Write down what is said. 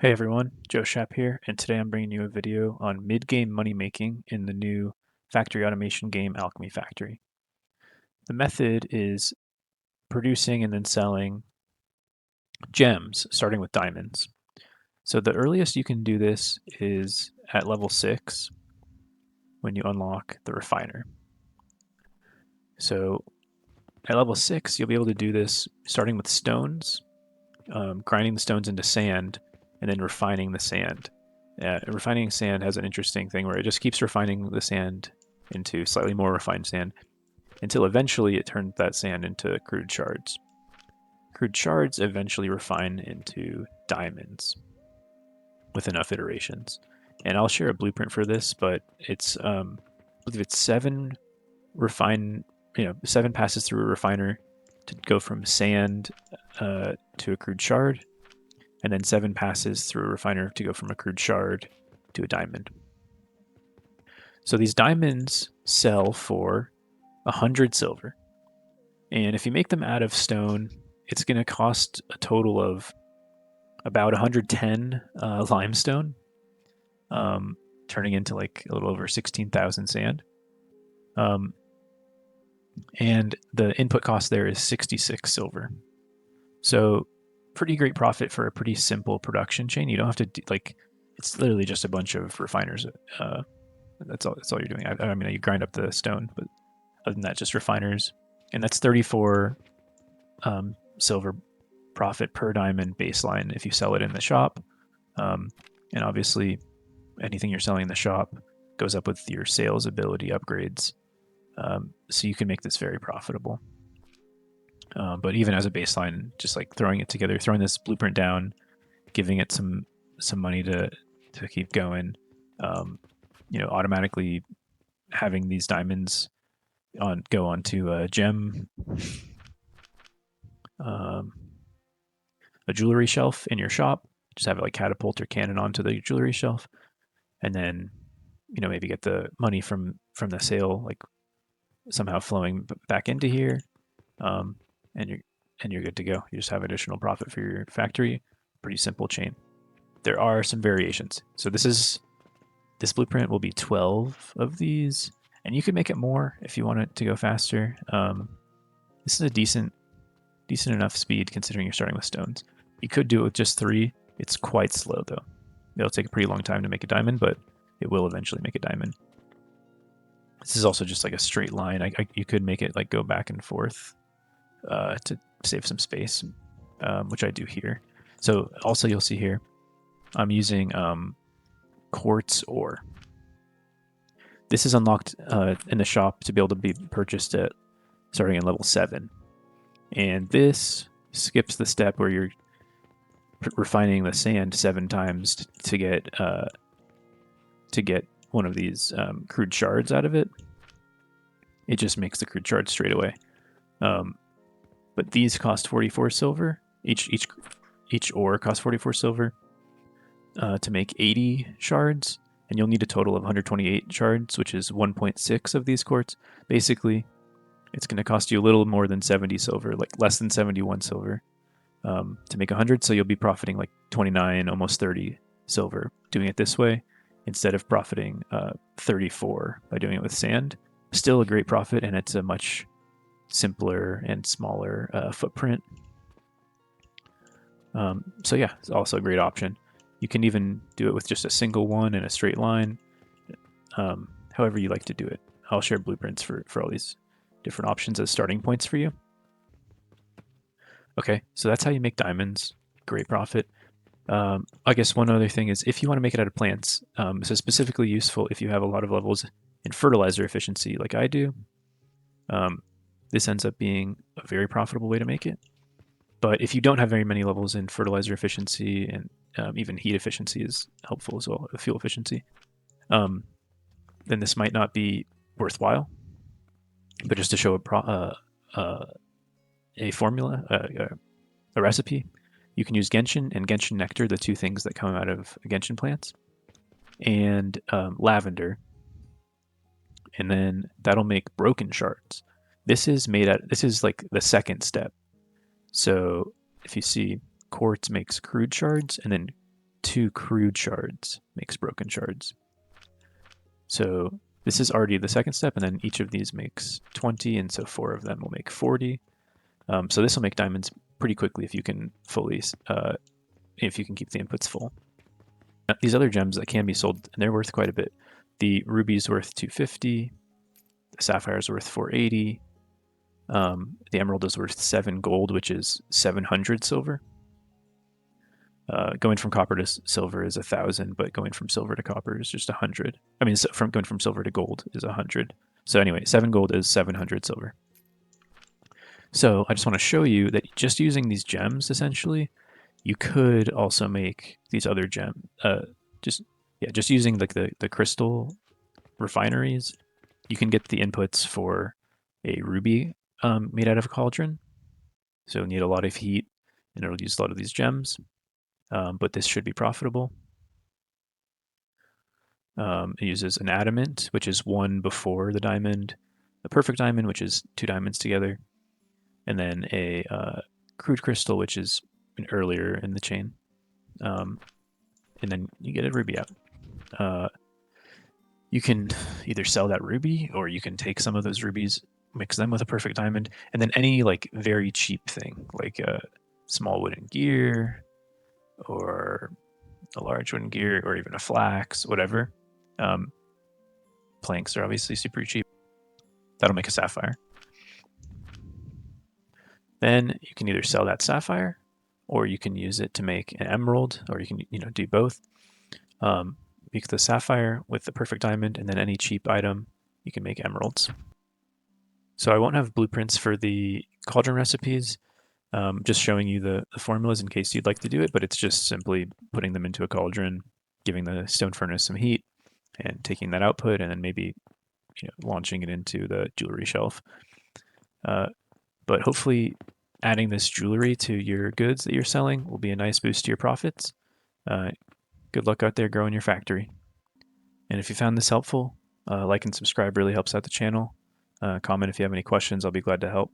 Hey everyone, Joe Shap here, and today I'm bringing you a video on mid-game money making in the new factory automation game Alchemy Factory. The method is producing and then selling gems, starting with diamonds. So the earliest you can do this is at level 6 when you unlock the refiner. So at level 6, you'll be able to do this starting with stones, grinding the stones into sand, and then refining the sand. Refining sand has an interesting thing where it just keeps refining the sand into slightly more refined sand until eventually it turns that sand into crude shards. Crude shards eventually refine into diamonds with enough iterations. And I'll share a blueprint for this, but I believe it's 7 passes through a refiner to go from sand to a crude shard, and then 7 passes through a refiner to go from a crude shard to a diamond. So these diamonds sell for 100 silver. And if you make them out of stone, it's going to cost a total of about 110 limestone, turning into like a little over 16,000 sand. And the input cost there is 66 silver. So pretty great profit for a pretty simple production chain. You don't have to it's literally just a bunch of refiners. That's all you're doing. I mean, you grind up the stone, but other than that, just refiners, and that's 34 silver profit per diamond baseline if you sell it in the shop. And obviously, anything you're selling in the shop goes up with your sales ability upgrades, so you can make this very profitable. But even as a baseline, just like throwing it together, throwing this blueprint down, giving it some money to keep going, automatically having these diamonds go onto a jewelry shelf in your shop. Just have it like catapult or cannon onto the jewelry shelf, and then maybe get the money from the sale like somehow flowing back into here, and you're good to go. You just have additional profit for your factory. Pretty simple chain. There are some variations. So this blueprint will be 12 of these, and you can make it more if you want it to go faster. This is a decent enough speed considering you're starting with stones. You could do it with just 3. It's quite slow though. It'll take a pretty long time to make a diamond, but it will eventually make a diamond. This is also just like a straight line. You could make it like go back and forth to save some space, which I do here. So also you'll see here, I'm using Quartz ore. This is unlocked in the shop to be able to be purchased at starting at level 7. And this skips the step where you're refining the sand 7 times to get one of these crude shards out of it. It just makes the crude shards straight away. But these cost 44 silver. Each ore costs 44 silver to make 80 shards, and you'll need a total of 128 shards, which is 1.6 of these quartz. Basically, it's going to cost you a little more than 70 silver, like less than 71 silver, to make 100. So you'll be profiting like 29, almost 30 silver doing it this way, instead of profiting 34 by doing it with sand. Still a great profit, and it's a much simpler and smaller footprint. So yeah, it's also a great option. You can even do it with just a single one in a straight line, however you like to do it. I'll share blueprints for all these different options as starting points for you. Okay, so that's how you make diamonds. Great profit. I guess one other thing is if you want to make it out of plants, this is specifically useful if you have a lot of levels in fertilizer efficiency like I do. This ends up being a very profitable way to make it. But if you don't have very many levels in fertilizer efficiency, and even heat efficiency is helpful as well, fuel efficiency, then this might not be worthwhile. But just to show a formula, a recipe, you can use Gentian and Gentian nectar, the 2 things that come out of Gentian plants, and lavender, and then that'll make broken shards. This is like the second step. So if you see, quartz makes crude shards, and then 2 crude shards makes broken shards. So this is already the second step, and then each of these makes 20, and so 4 of them will make 40. So this will make diamonds pretty quickly if you can if you can keep the inputs full. These other gems that can be sold, and they're worth quite a bit. The ruby's worth 250, the sapphire's worth 480, the emerald is worth 7 gold, which is 700 silver. Going from copper to silver is 1,000, but going from silver to copper is just 100. I mean, going from silver to gold is 100. So anyway, 7 gold is 700 silver. So I just want to show you that just using these gems, essentially, you could also make these other just using like the crystal refineries, you can get the inputs for a ruby made out of a cauldron. So you need a lot of heat, and it'll use a lot of these gems. But this should be profitable. It uses an adamant, which is 1 before the diamond, a perfect diamond, which is 2 diamonds together, and then a crude crystal, which is earlier in the chain. And then you get a ruby out. You can either sell that ruby, or you can take some of those rubies, mix them with a perfect diamond, and then any like very cheap thing, like a small wooden gear, or a large wooden gear, or even a flax, whatever. Planks are obviously super cheap. That'll make a sapphire. Then you can either sell that sapphire, or you can use it to make an emerald, or you can do both. Make the sapphire with the perfect diamond, and then any cheap item, you can make emeralds. So I won't have blueprints for the cauldron recipes, just showing you the formulas in case you'd like to do it, but it's just simply putting them into a cauldron, giving the stone furnace some heat, and taking that output, and then maybe launching it into the jewelry shelf. But hopefully adding this jewelry to your goods that you're selling will be a nice boost to your profits. Good luck out there growing your factory. And if you found this helpful, like and subscribe really helps out the channel. Comment if you have any questions, I'll be glad to help.